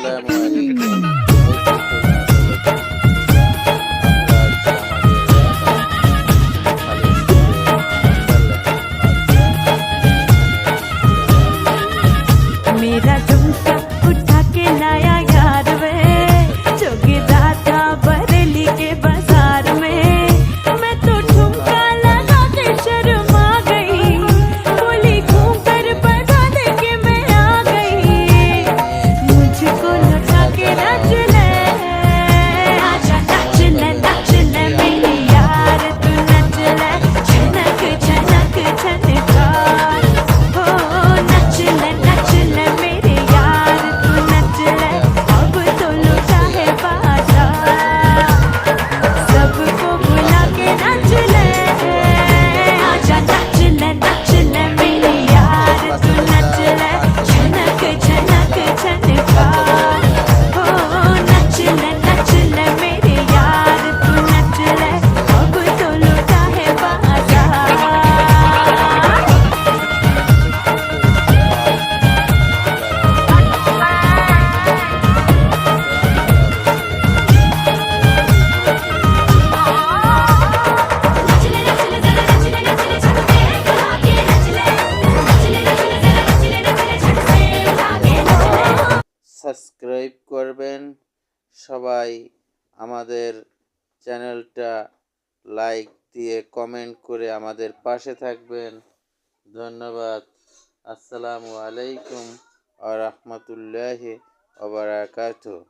আসসালামু আলাইকুম। এই তো চলছে আমরা আজকে আমাদের খালিদ मेरा झुमका उठा के लाया यार वे जो गिरा था बरेली के बाजार में। मैं तो ठुमका लगा के शर्मा गई, बोली घूम कर बता दे के मैं आ गई। मुझको लुटा के नाच ले, आजा नाच ले मेरी यार, तू नाच ले छनक छनक छनका। हो नाच ले मेरे यार, तू नच ले अब तो लुटा है बाजार। सबको बुला के नाच ले, आजा नाच ले मेरे यार, तू नच ले छनक छनक छनका। हो नाच ले मेरे यार, तू नच ले अब तो लुटा है बाजार। সাবস্ক্রাইব করবেন সবাই, আমাদের চ্যানেলটা লাইক দিয়ে কমেন্ট করে আমাদের পাশে থাকবেন। ধন্যবাদ। আসসালামু আলাইকুম ওয়া রাহমাতুল্লাহি ওয়া বারাকাতুহু।